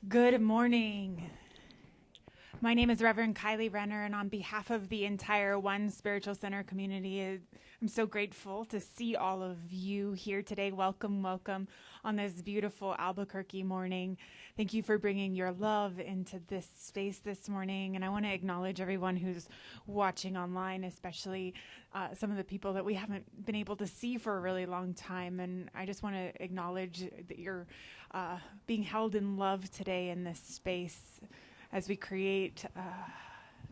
Good morning. My name is Reverend Kylie Renner, and on behalf of the entire One Spiritual Center community, I'm so grateful to see all of you here today. Welcome, welcome on this beautiful Albuquerque morning. Thank you for bringing your love into this space this morning, and I want to acknowledge everyone who's watching online, especially some of the people that we haven't been able to see for a really long time, and I just want to acknowledge that you're being held in love today in this space as we create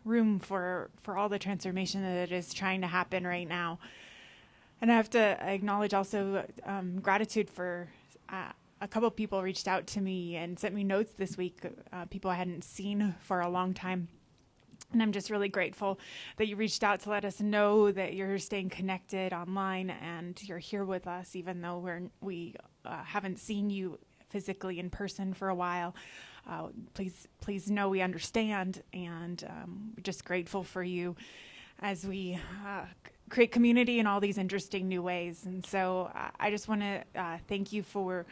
room for all the transformation that is trying to happen right now. And I have to acknowledge also gratitude for a couple of people reached out to me and sent me notes this week, people I hadn't seen for a long time. And I'm just really grateful that you reached out to let us know that you're staying connected online and you're here with us, even though we haven't seen you physically in person for a while. Please know we understand, and we're just grateful for you as we create community in all these interesting new ways. And so I just want to thank you for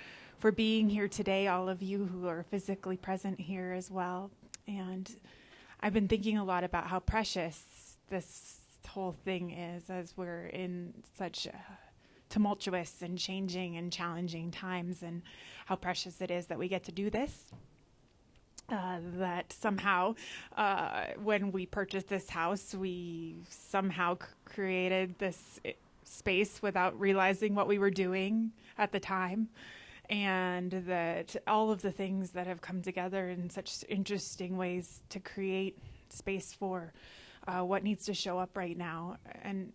being here today, all of you who are physically present here as well. And I've been thinking a lot about how precious this whole thing is as we're in such tumultuous and changing and challenging times, and how precious it is that we get to do this. That somehow, when we purchased this house, we somehow created this space without realizing what we were doing at the time. And that all of the things that have come together in such interesting ways to create space for what needs to show up right now, and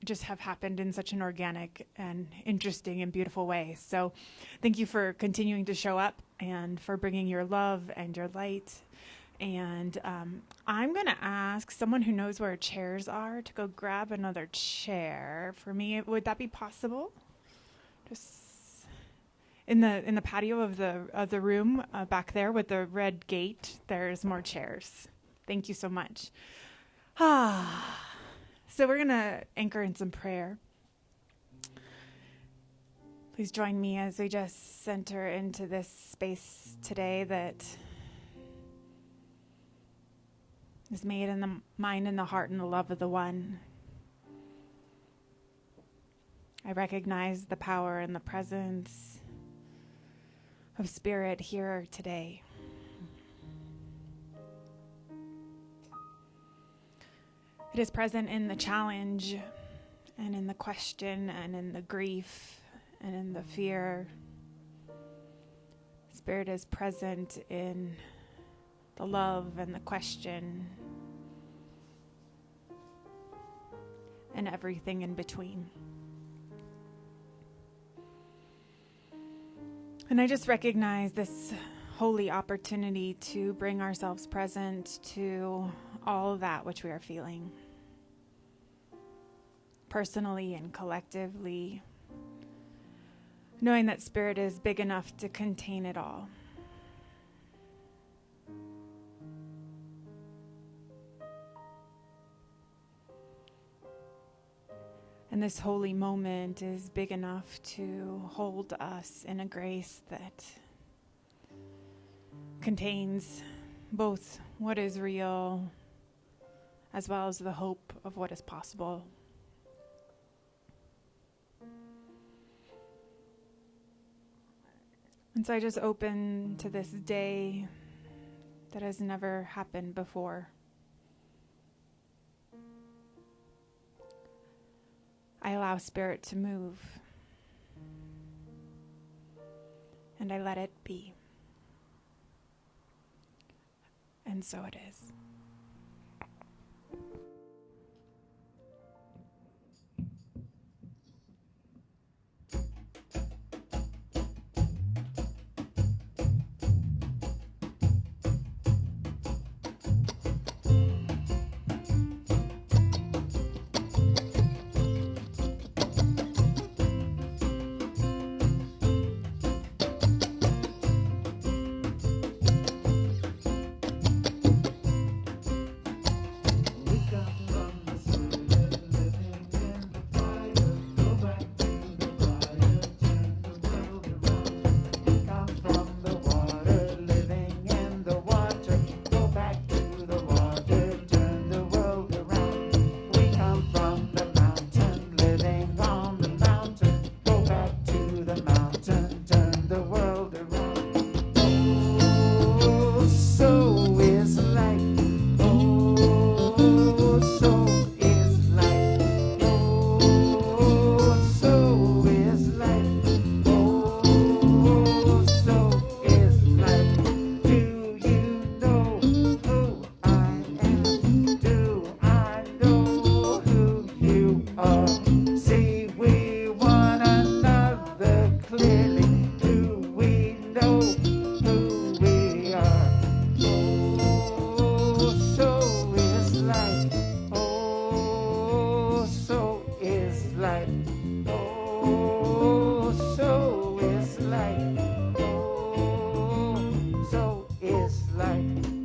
just have happened in such an organic and interesting and beautiful way. So thank you for continuing to show up and for bringing your love and your light. And I'm going to ask someone who knows where chairs are to go grab another chair for me. Would that be possible? Just in the patio of the room back there with the red gate, there's more chairs. Thank you so much. So we're going to anchor in some prayer. Please join me as we just center into this space today that is made in the mind and the heart and the love of the One. I recognize the power and the presence of Spirit here today. It is present in the challenge and in the question and in the grief and in the fear. Spirit is present in the love and the question and everything in between. And I just recognize this holy opportunity to bring ourselves present to all of that which we are feeling. personally and collectively, knowing that Spirit is big enough to contain it all. And this holy moment is big enough to hold us in a grace that contains both what is real as well as the hope of what is possible. And so I just open to this day that has never happened before. I allow Spirit to move, and I let it be. And so it is.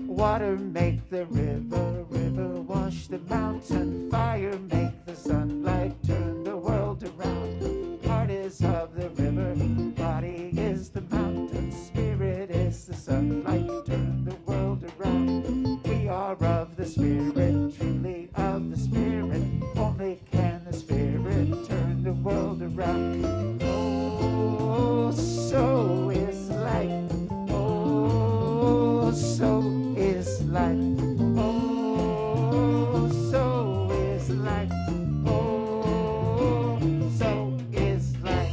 Water make the river, river wash the mountain, fire make the sunlight turn the world around. Heart is of the river, body is the mountain, spirit is the sunlight, turn the world around. We are of the spirit, truly of the spirit, only can the spirit turn the world around. Oh, so is light, oh, so is life. Oh, so is life. Oh, so is life.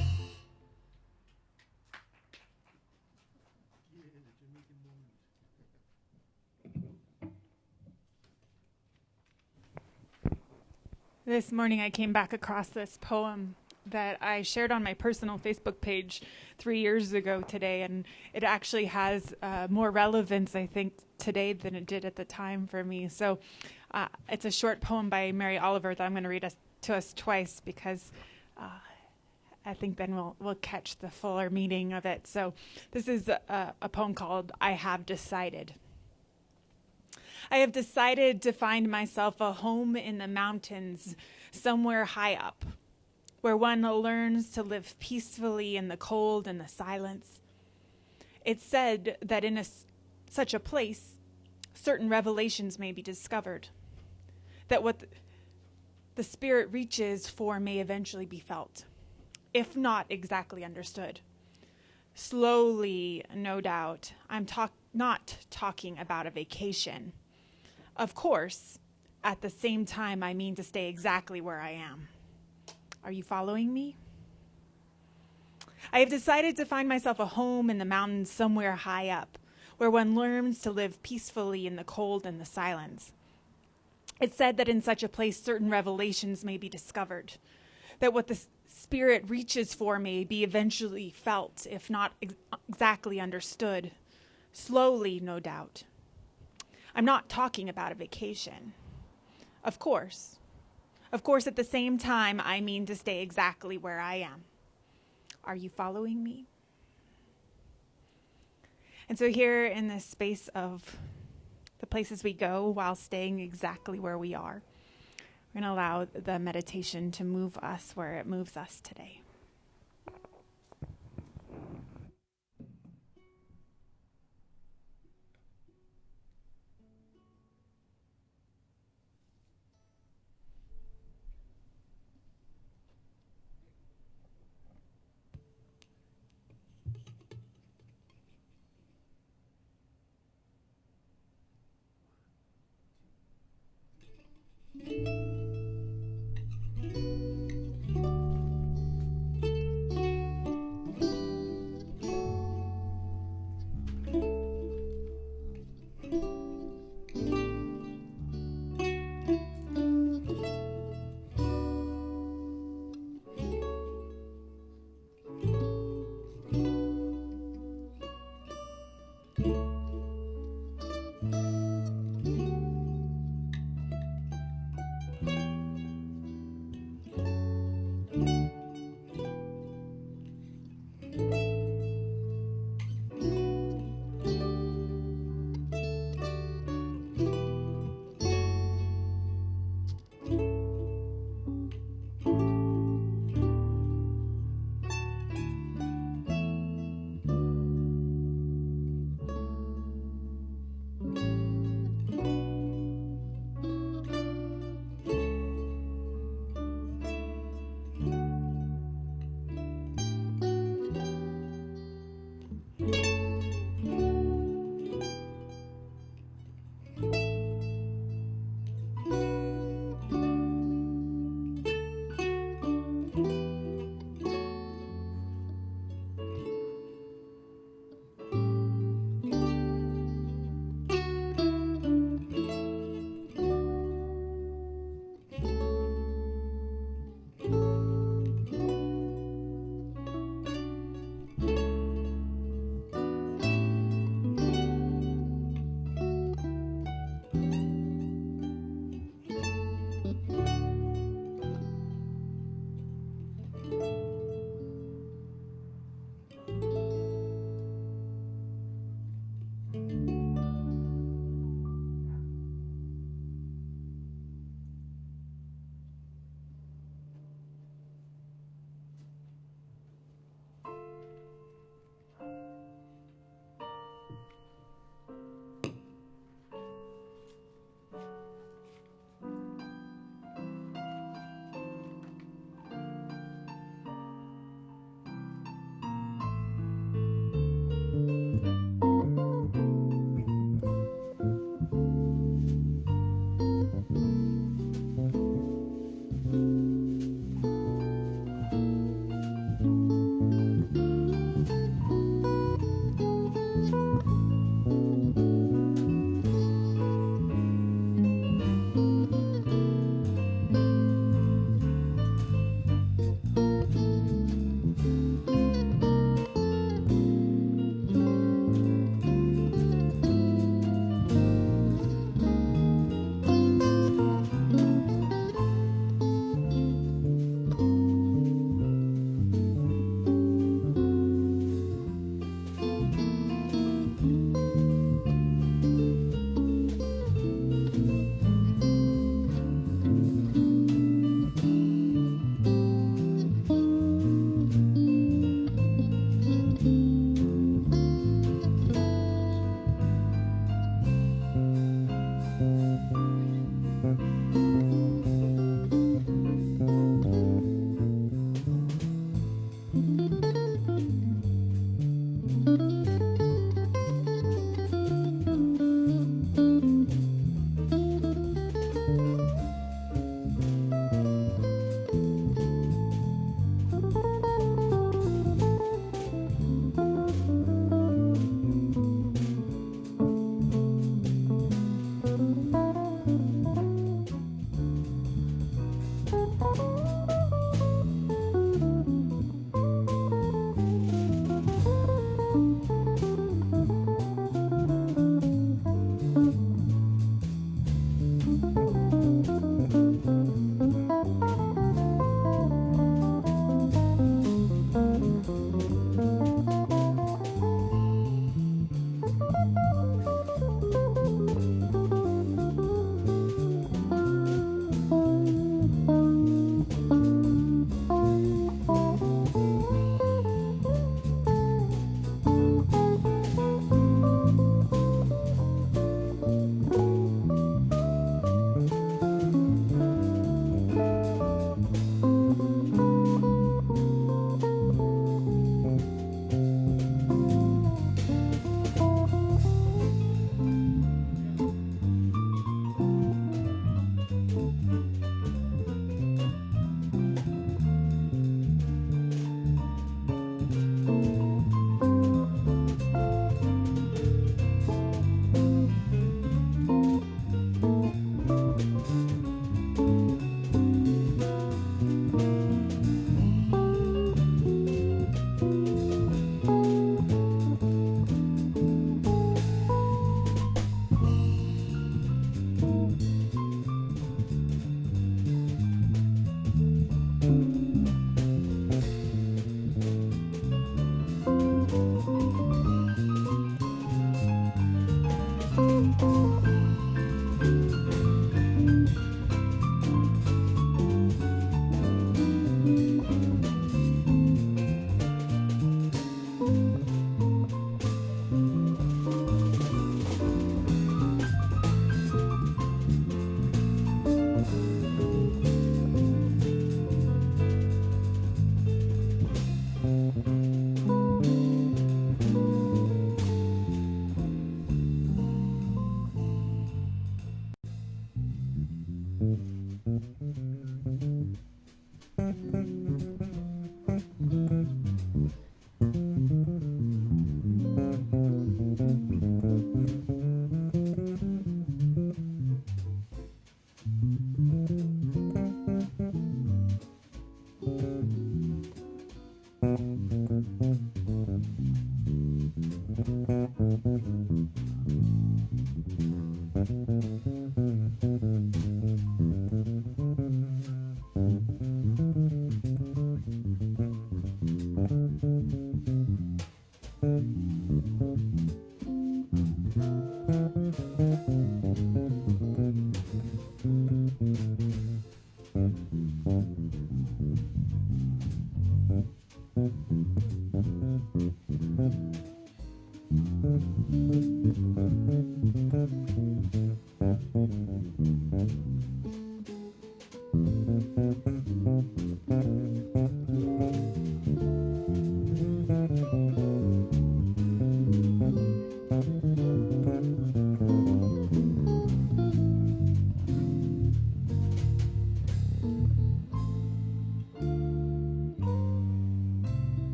This morning I came back across this poem that I shared on my personal Facebook page 3 years ago today, and it actually has more relevance, I think, today than it did at the time for me. So it's a short poem by Mary Oliver that I'm going to read to us twice because I think then we'll catch the fuller meaning of it. So this is a poem called I Have Decided. I have decided to find myself a home in the mountains, somewhere high up, where one learns to live peacefully in the cold and the silence. It's said that in such a place, certain revelations may be discovered, that what the spirit reaches for may eventually be felt, if not exactly understood. Slowly, no doubt, I'm not talking about a vacation. Of course, at the same time, I mean to stay exactly where I am. Are you following me? I have decided to find myself a home in the mountains somewhere high up, where one learns to live peacefully in the cold and the silence. It's said that in such a place, certain revelations may be discovered, that what the spirit reaches for may be eventually felt, if not exactly understood. Slowly, no doubt. I'm not talking about a vacation. Of course, Of course, at the same time, I mean to stay exactly where I am. Are you following me? And so, here in this space of the places we go while staying exactly where we are, we're going to allow the meditation to move us where it moves us today.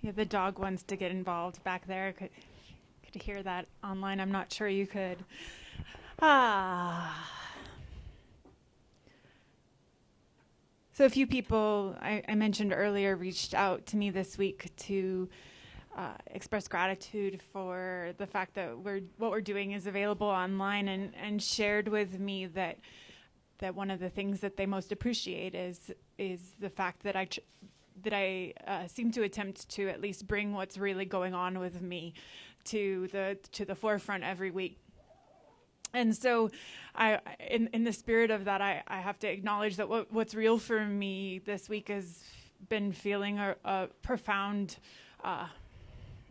Yeah, the dog wants to get involved back there. Could hear that online. I'm not sure you could. Ah. So a few people I mentioned earlier reached out to me this week to express gratitude for the fact that what we're doing is available online, and shared with me that one of the things that they most appreciate is the fact that I seem to attempt to at least bring what's really going on with me to the forefront every week. And so, in the spirit of that, I have to acknowledge that what's real for me this week has been feeling a profound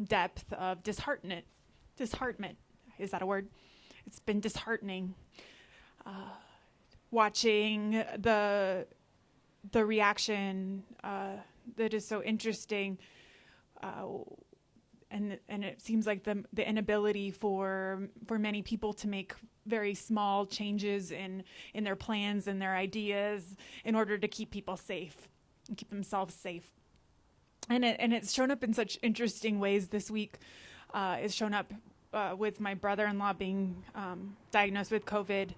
depth of disheartenment. Disheartenment, is that a word? It's been disheartening. Watching the reaction that is so interesting, and it seems like the inability for many people to make very small changes in their plans and their ideas in order to keep people safe and keep themselves safe. And it's shown up in such interesting ways this week. It's shown up with my brother-in-law being diagnosed with COVID,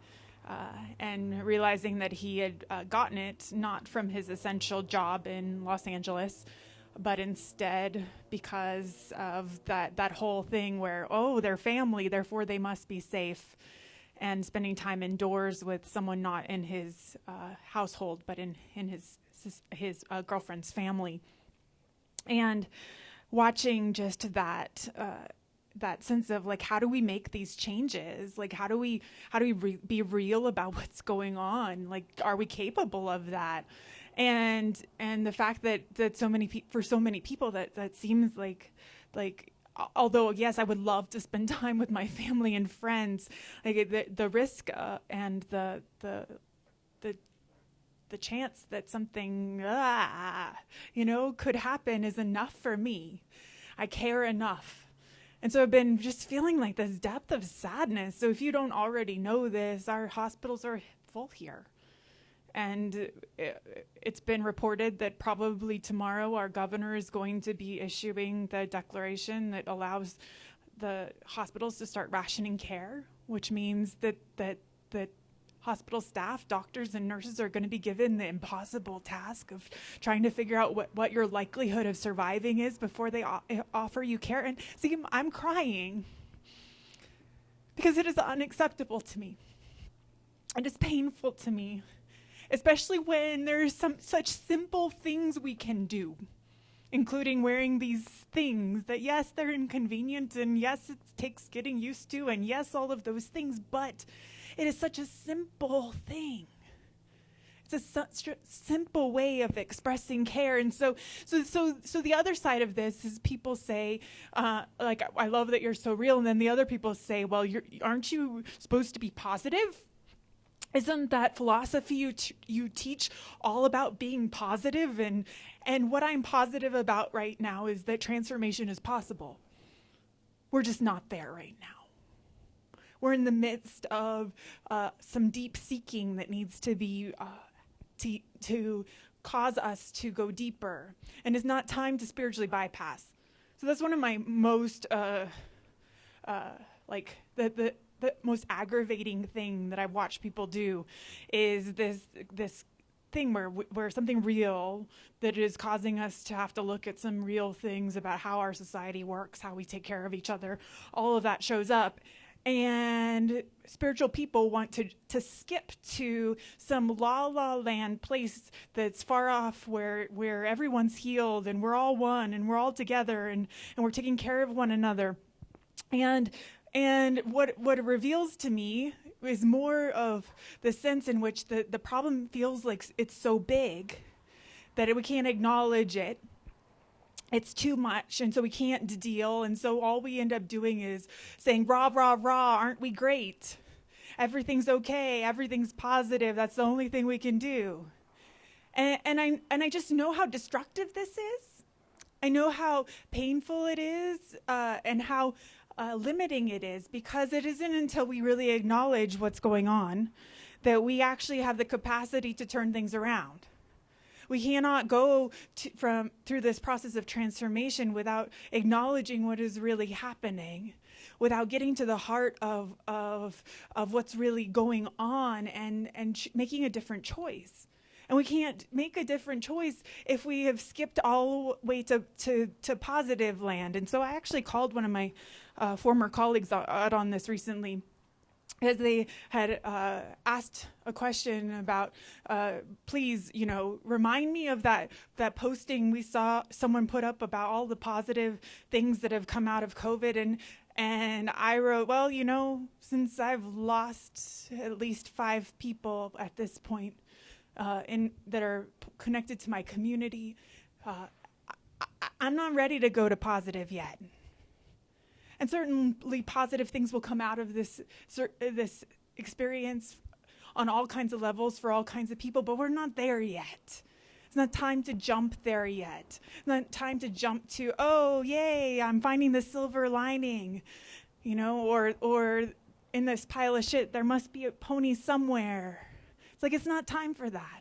and realizing that he had gotten it not from his essential job in Los Angeles, but instead because of that whole thing where, oh, they're family, therefore they must be safe, and spending time indoors with someone not in his household, but in his girlfriend's family. And watching just that sense of like, how do we make these changes? Like, how do we be real about what's going on? Like, are we capable of that? And the fact that so many for so many people that seems like although yes, I would love to spend time with my family and friends, like the risk and the chance that something could happen is enough for me. I care enough. And so I've been just feeling like this depth of sadness. So if you don't already know this, our hospitals are full here. And it's been reported that probably tomorrow our governor is going to be issuing the declaration that allows the hospitals to start rationing care, which means that hospital staff, doctors and nurses are going to be given the impossible task of trying to figure out what your likelihood of surviving is before they offer you care. And see, I'm crying. because it is unacceptable to me. It is painful to me, especially when there's such simple things we can do, including wearing these things that, yes, they're inconvenient, and yes, it takes getting used to, and yes, all of those things, but it is such a simple thing. It's such a simple way of expressing care. And so the other side of this is people say, like, I love that you're so real. And then the other people say, well, aren't you supposed to be positive? Isn't that philosophy you teach all about being positive? And what I'm positive about right now is that transformation is possible. We're just not there right now. We're in the midst of some deep seeking that needs to be to cause us to go deeper. And it's not time to spiritually bypass. So that's one of my most, the most aggravating thing that I've watched people do is this thing where something real that is causing us to have to look at some real things about how our society works, how we take care of each other, all of that shows up. And spiritual people want to skip to some la land place that's far off where everyone's healed and we're all one and we're all together and we're taking care of one another. And what it reveals to me is more of the sense in which the problem feels like it's so big that we can't acknowledge it. It's too much, and so we can't deal, and so all we end up doing is saying, rah, rah, rah, aren't we great? Everything's okay, everything's positive, that's the only thing we can do. And I just know how destructive this is. I know how painful it is, and how limiting it is, because it isn't until we really acknowledge what's going on that we actually have the capacity to turn things around. We cannot go through this process of transformation without acknowledging what is really happening, without getting to the heart of what's really going on and making a different choice. And we can't make a different choice if we have skipped all the way to positive land. And so I actually called one of my former colleagues out on this recently, as they had asked a question about, please, remind me of that posting we saw someone put up about all the positive things that have come out of COVID. And I wrote, well, since I've lost at least 5 people at this point that are connected to my community, I'm not ready to go to positive yet. And certainly positive things will come out of this experience on all kinds of levels for all kinds of people, but we're not there yet. It's not time to jump there yet. It's not time to jump to, oh, yay, I'm finding the silver lining, or in this pile of shit, there must be a pony somewhere. It's like, it's not time for that.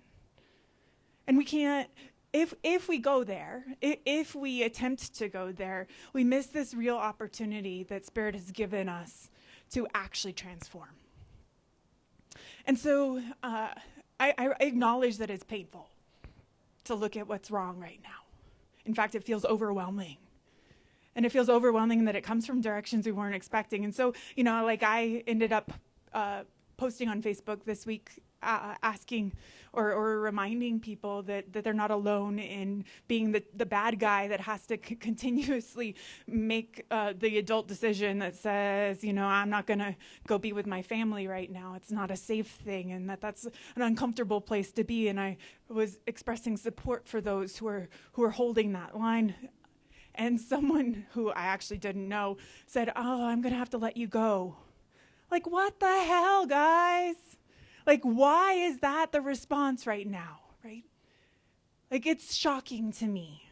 And we can't, if we go there, if we attempt to go there, we miss this real opportunity that Spirit has given us to actually transform. And so I acknowledge that it's painful to look at what's wrong right now. In fact, it feels overwhelming. And it feels overwhelming that it comes from directions we weren't expecting. And so, I ended up posting on Facebook this week asking or reminding people that they're not alone in being the bad guy that has to continuously make the adult decision that says, I'm not going to go be with my family right now. It's not a safe thing, and that's an uncomfortable place to be. And I was expressing support for those who are holding that line. And someone who I actually didn't know said, oh, I'm going to have to let you go. Like, what the hell, guys? Like, why is that the response right now, right? Like, it's shocking to me.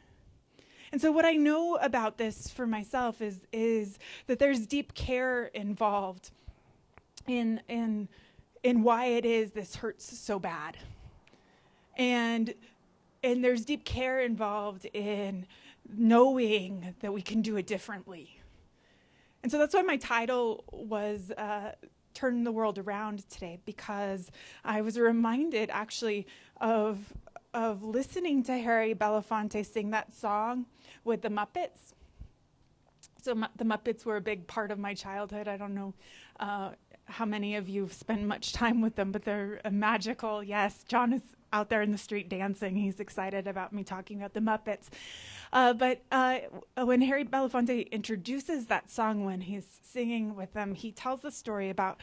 And so what I know about this for myself is that there's deep care involved in why it is this hurts so bad. And there's deep care involved in knowing that we can do it differently. And so that's why my title was Turn the World Around today, because I was reminded actually of listening to Harry Belafonte sing that song with the Muppets. So the Muppets were a big part of my childhood. I don't know how many of you have spent much time with them, but they're magical. Yes, John is out there in the street dancing. He's excited about me talking about the Muppets. But when Harry Belafonte introduces that song when he's singing with them, he tells the story about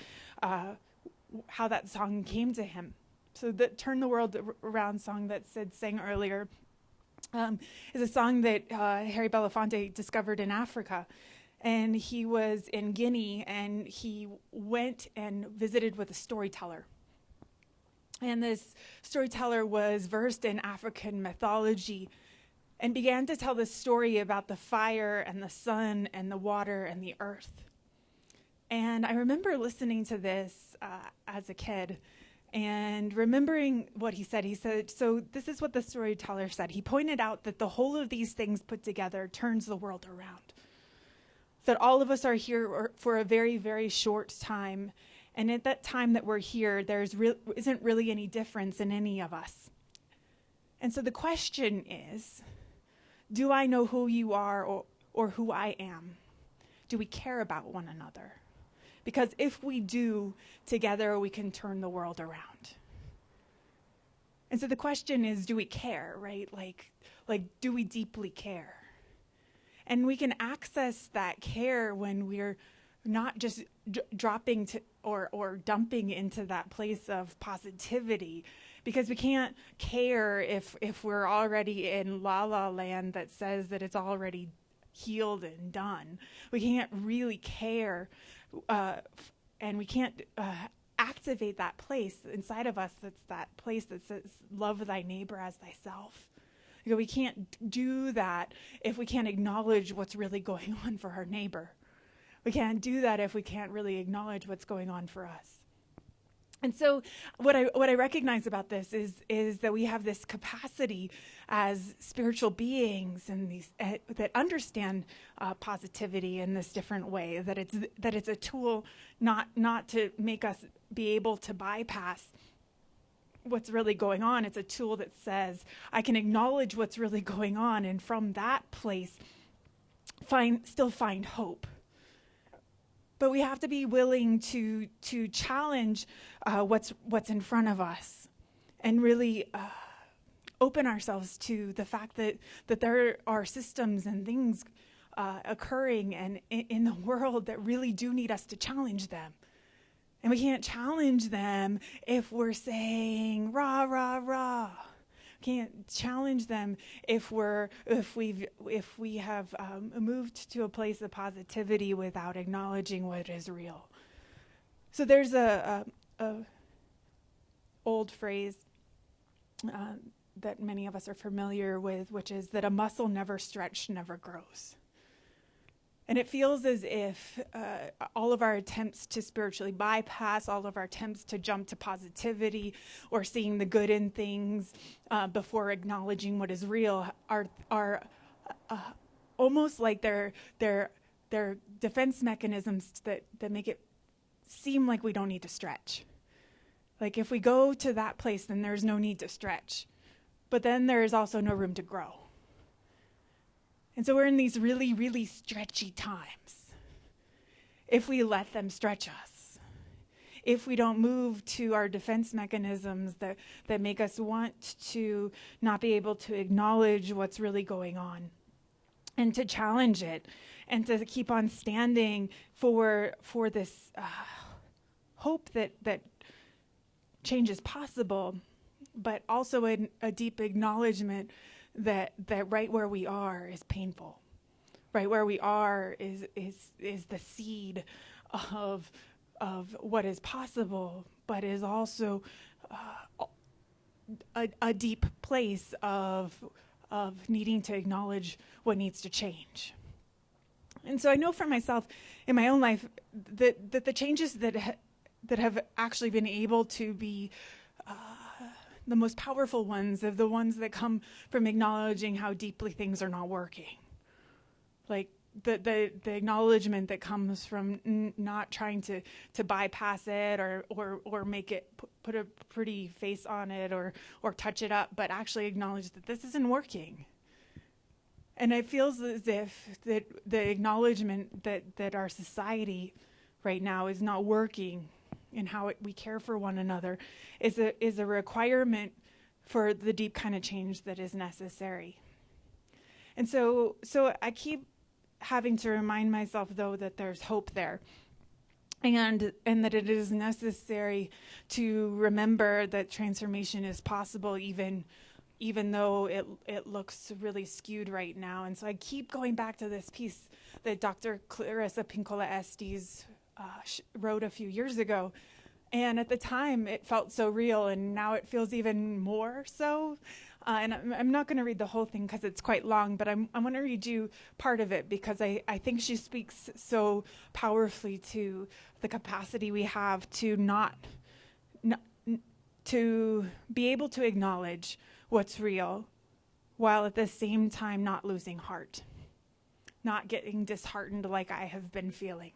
how that song came to him. So the Turn the World Around song that Sid sang earlier is a song that Harry Belafonte discovered in Africa. And he was in Guinea, and he went and visited with a storyteller. And this storyteller was versed in African mythology and began to tell this story about the fire and the sun and the water and the earth. And I remember listening to this as a kid and remembering what he said. He said, so this is what the storyteller said. He pointed out that the whole of these things put together turns the world around. That all of us are here for a very, very short time. And at that time that we're here, isn't really any difference in any of us. And so the question is, do I know who you are or who I am? Do we care about one another? Because if we do, together we can turn the world around. And so the question is, do we care, right? Like, do we deeply care? And we can access that care when we're not just dropping to or dumping into that place of positivity, because we can't care if we're already in la la land that says that it's already healed and done. We can't really care, and we can't activate that place inside of us. That's that place that says, love thy neighbor as thyself. You know, we can't do that if we can't acknowledge what's really going on for our neighbor. We can't do that if we can't really acknowledge what's going on for us. And so what I recognize about this is that we have this capacity as spiritual beings and these that understand positivity in this different way, that it's a tool not to make us be able to bypass what's really going on. It's a tool that says I can acknowledge what's really going on, and from that place still find hope. But we have to be willing to challenge what's in front of us, and really open ourselves to the fact that there are systems and things occurring and in the world that really do need us to challenge them. And we can't challenge them if we're saying rah rah rah. Can't challenge them if we have moved to a place of positivity without acknowledging what is real. So there's a old phrase that many of us are familiar with, which is that a muscle never stretched never grows. And it feels as if all of our attempts to spiritually bypass, all of our attempts to jump to positivity or seeing the good in things before acknowledging what is real are almost like they're defense mechanisms that make it seem like we don't need to stretch. Like if we go to that place, then there's no need to stretch. But then there is also no room to grow. And so we're in these really, really stretchy times. If we let them stretch us, if we don't move to our defense mechanisms that make us want to not be able to acknowledge what's really going on and to challenge it and to keep on standing for this hope that change is possible, but also a deep acknowledgement that right where we are is painful. Right where we are is the seed of what is possible, but is also a deep place of needing to acknowledge what needs to change. And so I know for myself in my own life that the changes that have actually been able to be the most powerful ones are the ones that come from acknowledging how deeply things are not working. Like the acknowledgement that comes from not trying to bypass it or make it put a pretty face on it or touch it up, but actually acknowledge that this isn't working. And it feels as if that the acknowledgement that our society right now is not working in how we care for one another is a requirement for the deep kind of change that is necessary. And so I keep having to remind myself, though, that there's hope there. And that it is necessary to remember that transformation is possible even though it looks really skewed right now. And so I keep going back to this piece that Dr. Clarissa Pinkola Estes wrote a few years ago. And at the time, it felt so real, and now it feels even more so. And I'm not going to read the whole thing because it's quite long, but I want to read you part of it because I think she speaks so powerfully to the capacity we have to to be able to acknowledge what's real while at the same time not losing heart, not getting disheartened like I have been feeling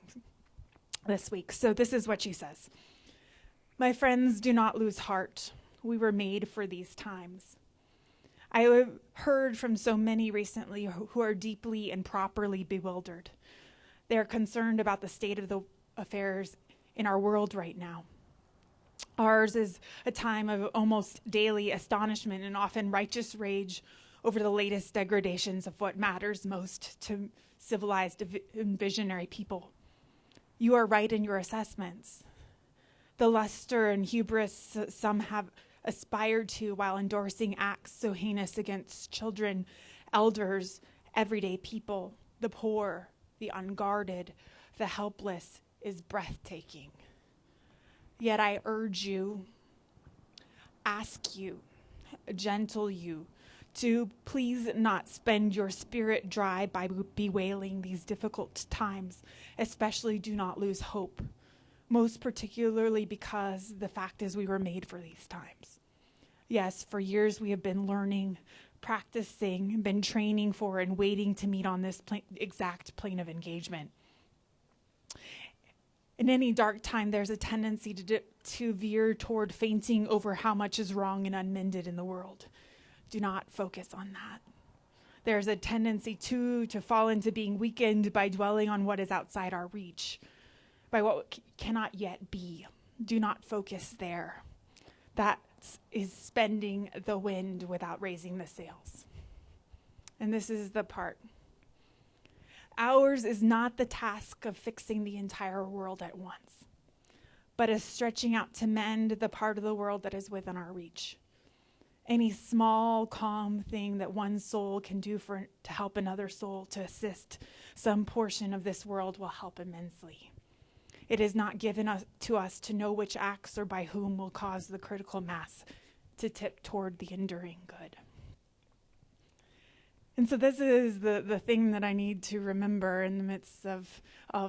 this week. So this is what she says. My friends, do not lose heart. We were made for these times. I have heard from so many recently who are deeply and properly bewildered. They are concerned about the state of the affairs in our world right now. Ours is a time of almost daily astonishment and often righteous rage over the latest degradations of what matters most to civilized and visionary people. You are right in your assessments. The luster and hubris some have aspired to while endorsing acts so heinous against children, elders, everyday people, the poor, the unguarded, the helpless is breathtaking. Yet I urge you, ask you, gentle you, to please not spend your spirit dry by bewailing these difficult times. Especially do not lose hope, most particularly because the fact is we were made for these times. Yes, for years we have been learning, practicing, been training for, and waiting to meet on this exact plane of engagement. In any dark time, there's a tendency to veer toward fainting over how much is wrong and unmended in the world. Do not focus on that. There's a tendency, too, to fall into being weakened by dwelling on what is outside our reach, by what cannot yet be. Do not focus there. That is spending the wind without raising the sails. And this is the part. Ours is not the task of fixing the entire world at once, but is stretching out to mend the part of the world that is within our reach. Any small, calm thing that one soul can do to help another soul to assist some portion of this world will help immensely. It is not given to us to know which acts or by whom will cause the critical mass to tip toward the enduring good. And so this is the thing that I need to remember in the midst of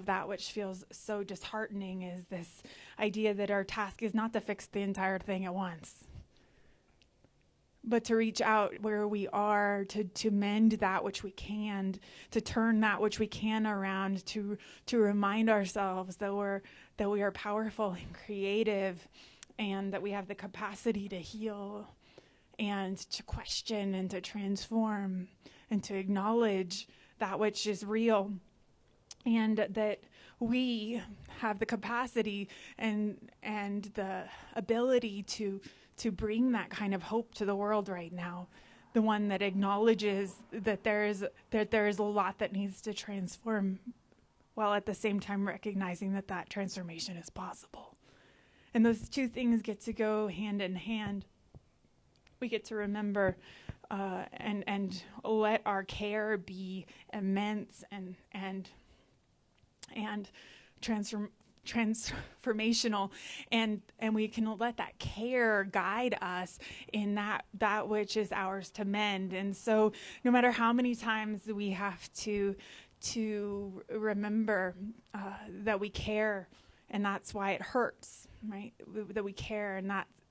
that which feels so disheartening, is this idea that our task is not to fix the entire thing at once, but to reach out where we are, to mend that which we can, to turn that which we can around, to remind ourselves that we are powerful and creative, and that we have the capacity to heal and to question and to transform and to acknowledge that which is real, and that we have the capacity and the ability to bring that kind of hope to the world right now, the one that acknowledges that there is a lot that needs to transform, while at the same time recognizing that transformation is possible. And those two things get to go hand in hand. We get to remember and let our care be immense and transformational, and we can let that care guide us in that which is ours to mend. And so no matter how many times we have to remember that we care, and that's why it hurts, right? That we care,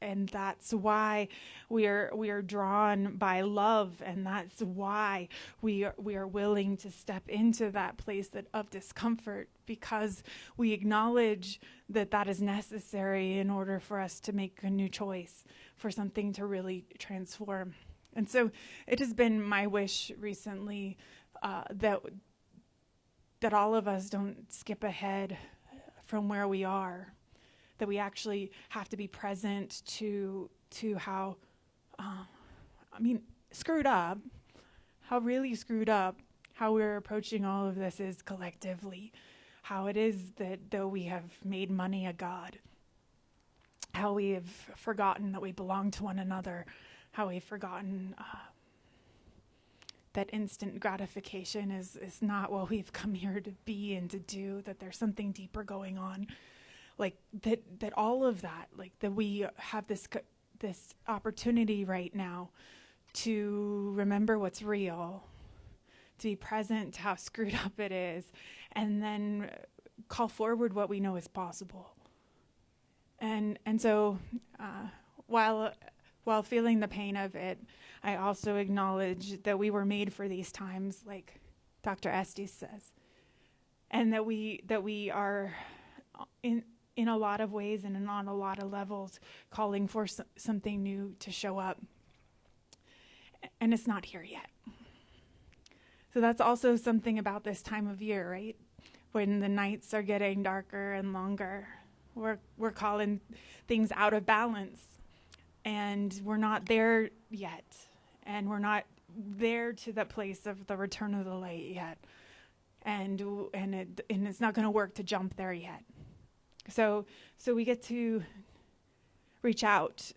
and that's why we are drawn by love, and that's why we are willing to step into that place of discomfort, because we acknowledge that is necessary in order for us to make a new choice, for something to really transform. And so it has been my wish recently that all of us don't skip ahead from where we are, that we actually have to be present to how, screwed up, how really screwed up, how we're approaching all of this is collectively, how it is that though we have made money a god, how we have forgotten that we belong to one another, how we've forgotten that instant gratification is not what we've come here to be and to do, that there's something deeper going on. Like that all of that, like that we have this opportunity right now to remember what's real, to be present to how screwed up it is, and then call forward what we know is possible. And so while feeling the pain of it, I also acknowledge that we were made for these times, like Dr. Estes says, and that we are in a lot of ways and on a lot of levels calling for something new to show up. And it's not here yet. So that's also something about this time of year, right? When the nights are getting darker and longer, we're calling things out of balance, and we're not there yet, and we're not there to that place of the return of the light yet, and it's not going to work to jump there yet. So we get to reach out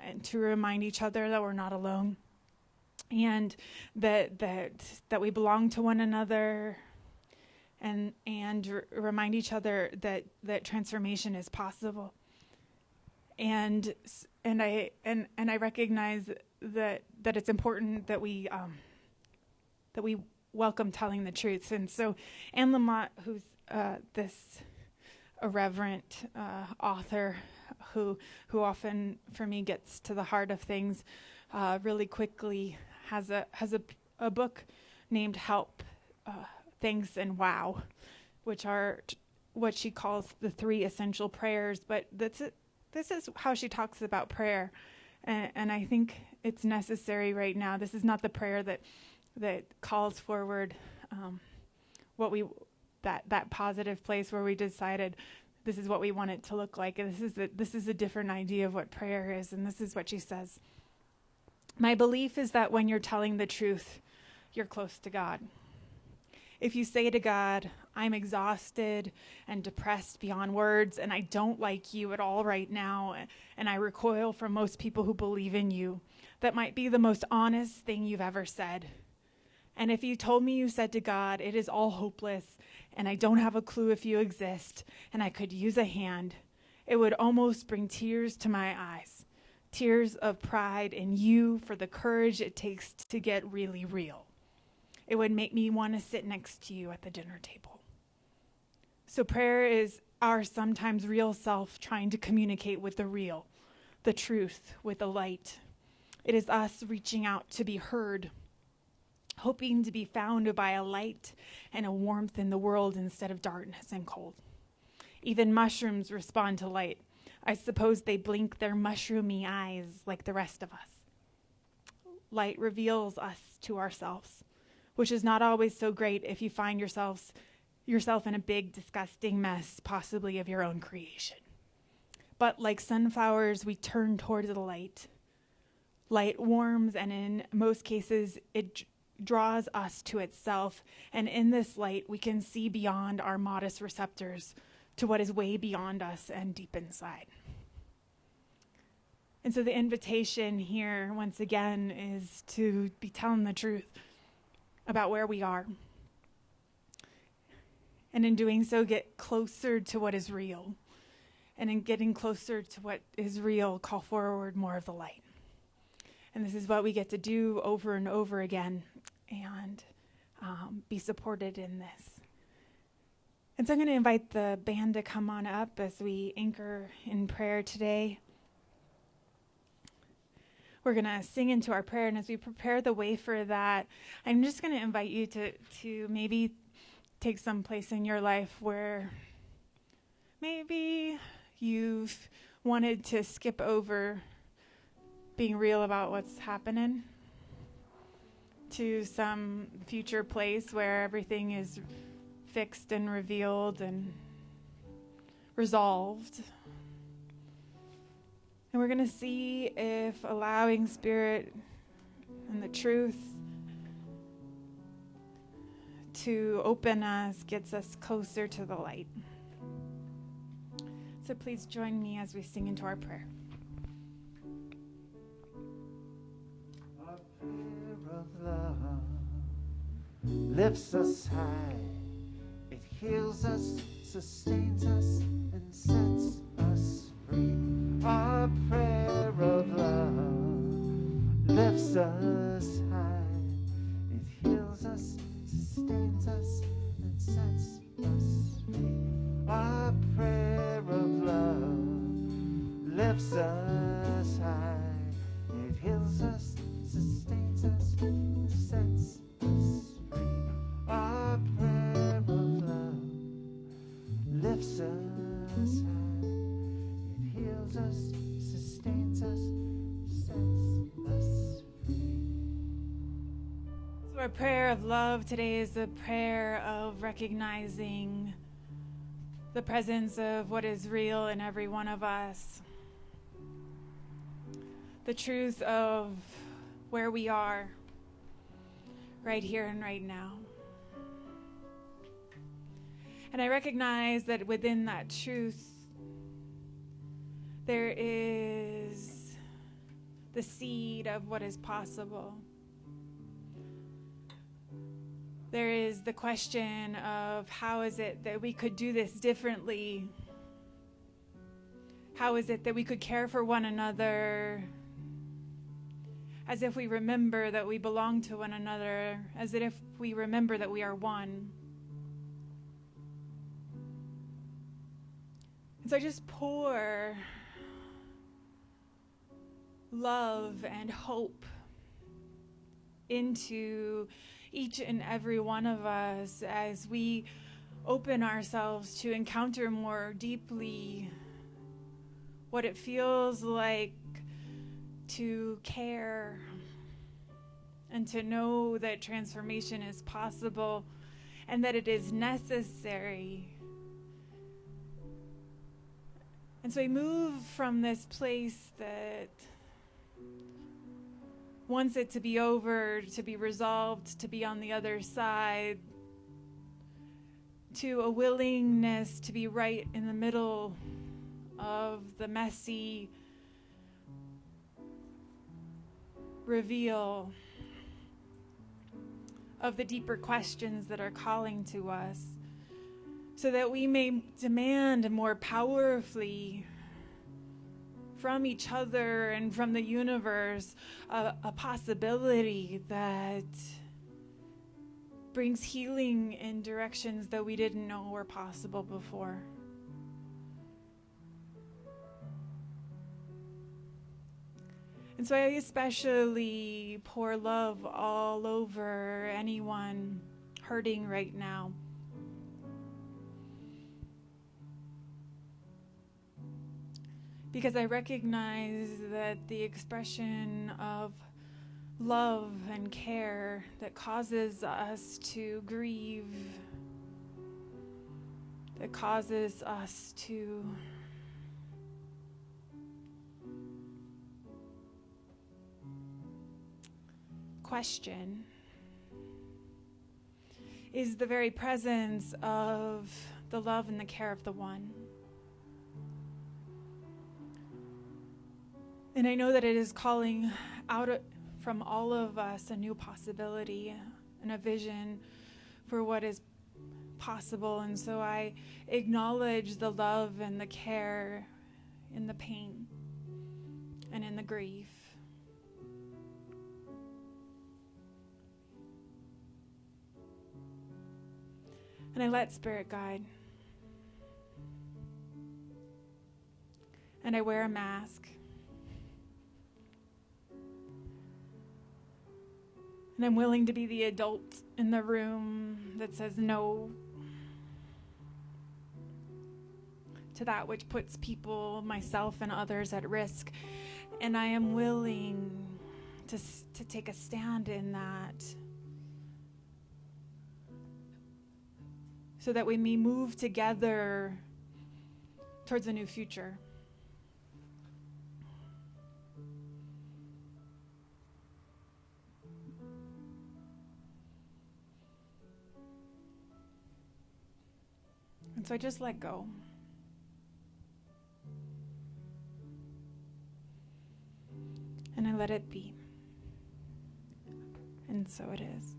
and to remind each other that we're not alone, and that we belong to one another, and remind each other that transformation is possible. And I recognize that it's important that we welcome telling the truth. And so Anne Lamott, who's this irreverent author who often for me gets to the heart of things really quickly, has a book named Help, Thanks, and Wow, which are what she calls the 3 essential prayers. But this is how she talks about prayer, and I think it's necessary right now. This is not the prayer that calls forward that positive place where we decided this is what we want it to look like. And this is a different idea of what prayer is, and this is what she says. My belief is that when you're telling the truth, you're close to God. If you say to God, I'm exhausted and depressed beyond words, and I don't like you at all right now, and I recoil from most people who believe in you, that might be the most honest thing you've ever said. And if you told me you said to God, it is all hopeless, and I don't have a clue if you exist, and I could use a hand, it would almost bring tears to my eyes, tears of pride in you for the courage it takes to get really real. It would make me want to sit next to you at the dinner table. So prayer is our sometimes real self trying to communicate with the real, the truth, with the light. It is us reaching out to be heard, hoping to be found by a light and a warmth in the world instead of darkness and cold. Even mushrooms respond to light. I suppose they blink their mushroomy eyes like the rest of us. Light reveals us to ourselves, which is not always so great if you find yourself in a big, disgusting mess, possibly of your own creation. But like sunflowers, we turn towards the light. Light warms, and in most cases, it draws us to itself. And in this light, we can see beyond our modest receptors to what is way beyond us and deep inside. And so the invitation here, once again, is to be telling the truth about where we are. And in doing so, get closer to what is real. And in getting closer to what is real, call forward more of the light. And this is what we get to do over and over again, and be supported in this. And so I'm going to invite the band to come on up as we anchor in prayer today. We're going to sing into our prayer, and as we prepare the way for that, I'm just going to invite you to maybe take some place in your life where maybe you've wanted to skip over being real about what's happening, to some future place where everything is fixed and revealed and resolved. And we're going to see if allowing Spirit and the truth to open us gets us closer to the light. So please join me as we sing into our prayer. A prayer of love lifts us high. It heals us, sustains us, and sets us free. A prayer of love lifts us high. It heals us, sustains us, and sets us free. A prayer of love lifts us high. It heals us, sustains us, and sets us free. A prayer of love lifts us high. It heals us, sustains us, sets us free. So our prayer of love today is a prayer of recognizing the presence of what is real in every one of us. The truth of where we are right here and right now. And I recognize that within that truth, there is the seed of what is possible. There is the question of how is it that we could do this differently? How is it that we could care for one another as if we remember that we belong to one another, as if we remember that we are one? And so I just pour love and hope into each and every one of us as we open ourselves to encounter more deeply what it feels like to care and to know that transformation is possible and that it is necessary. And so we move from this place that wants it to be over, to be resolved, to be on the other side, to a willingness to be right in the middle of the messy reveal of the deeper questions that are calling to us, so that we may demand more powerfully from each other and from the universe a possibility that brings healing in directions that we didn't know were possible before. And so I especially pour love all over anyone hurting right now. Because I recognize that the expression of love and care that causes us to grieve, that causes us to question, is the very presence of the love and the care of the one. And I know that it is calling out from all of us a new possibility and a vision for what is possible. And so I acknowledge the love and the care in the pain and in the grief. And I let Spirit guide. And I wear a mask. And I'm willing to be the adult in the room that says no to that which puts people, myself, and others at risk. And I am willing to take a stand in that, so that we may move together towards a new future. And so I just let go. And I let it be. And so it is.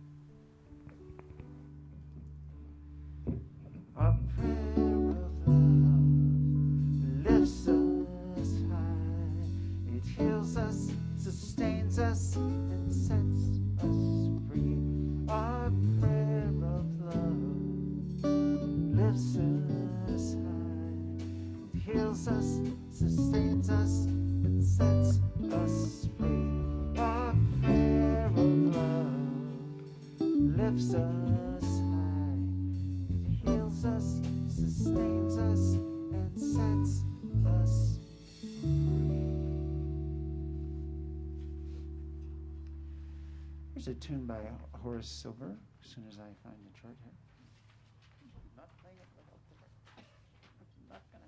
Our prayer of love lifts us high. It heals us, sustains us, and sets us free. Our prayer of love lifts us high. It heals us, sustains us, and sets us free. Our prayer of love lifts us high. It heals us, sustains us, and sets us free. Here's a tune by Horace Silver, as soon as I find the chart here. Not playing it without the chart. Not gonna.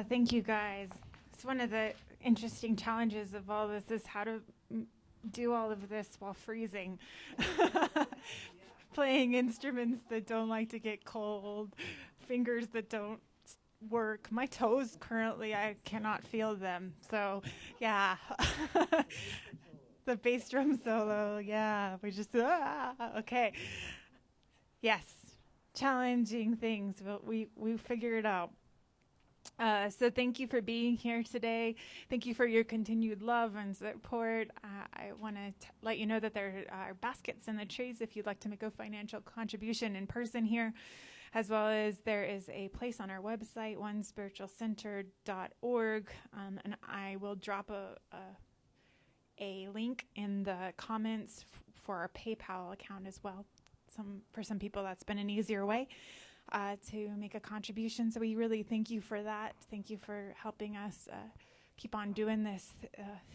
Thank you guys. It's one of the interesting challenges of all this is how to do all of this while freezing. Playing instruments that don't like to get cold, fingers that don't work. My toes currently, I cannot feel them. So, yeah. The bass drum solo, yeah. We just, okay. Yes. Challenging things, but we figure it out. So thank you for being here today. Thank you for your continued love and support. I want to let you know that there are baskets in the trays if you'd like to make a financial contribution in person here, as well as there is a place on our website, onespiritualcenter.org, and I will drop a link in the comments for our PayPal account as well. For some people, that's been an easier way to make a contribution. So we really thank you for that. Thank you for helping us keep on doing this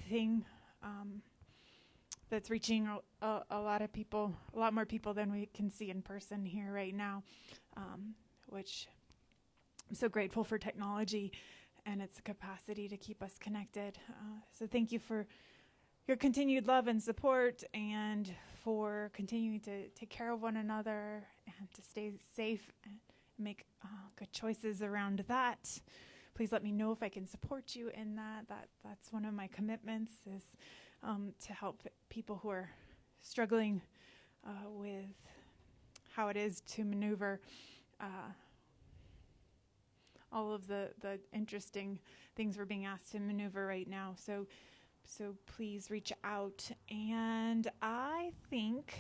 thing that's reaching a lot of people, a lot more people than we can see in person here right now, which I'm so grateful for technology and its capacity to keep us connected. So thank you for your continued love and support, and for continuing to take care of one another and to stay safe and make good choices around that. Please let me know if I can support you in that. That's one of my commitments, is to help people who are struggling with how it is to maneuver all of the interesting things we're being asked to maneuver right now. So please reach out. And I think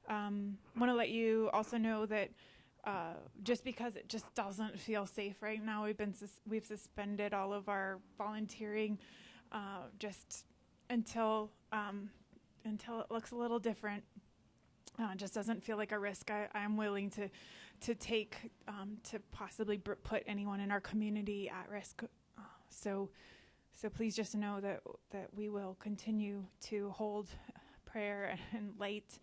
want to let you also know that just because it just doesn't feel safe right now, we've suspended all of our volunteering just until it looks a little different. It just doesn't feel like a risk I'm willing to take to possibly put anyone in our community at risk. So please just know that we will continue to hold prayer and light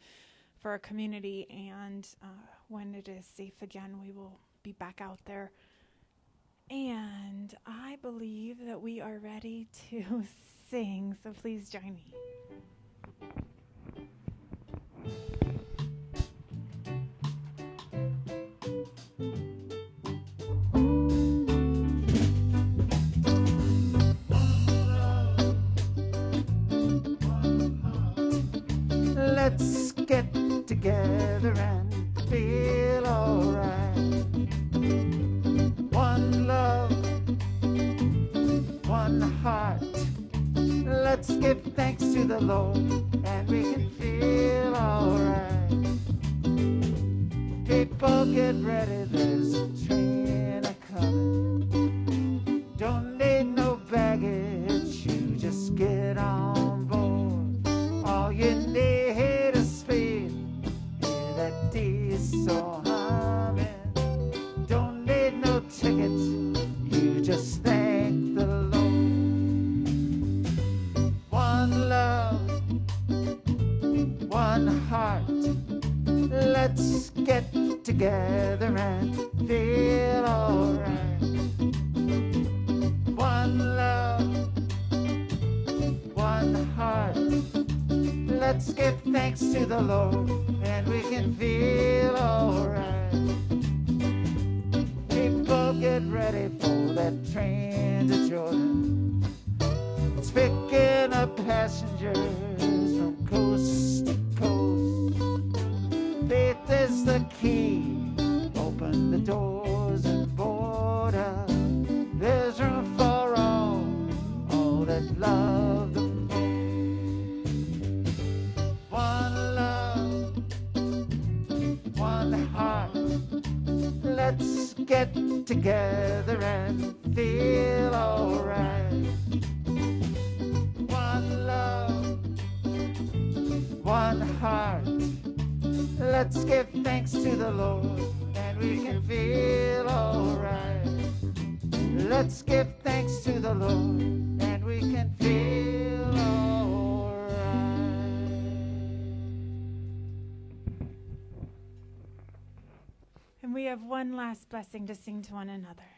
for our community, and when it is safe again, we will be back out there. And I believe that we are ready to sing, so please join me. Let's get together and feel alright. One love, one heart. Let's give thanks to the Lord and we can feel alright. People, get ready, there's a train a-coming. Don't need no baggage, you just get on board. All you need is speed, hear that diesel humming. Don't need no tickets, you just thank the Lord. One love, one heart. Let's get together and feel alright. One love, one heart. Let's give thanks to the Lord and we can feel alright. People, get ready for that train to Jordan. It's picking up passengers from coast to coast. Faith is the key, open the doors and board us. There's room for all that love the most. One love, one heart. Let's get together and feel alright. One love, one heart. Let's give thanks to the Lord and we can feel alright. Let's give thanks to the Lord and we can feel alright. And we have one last blessing to sing to one another.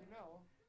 You know.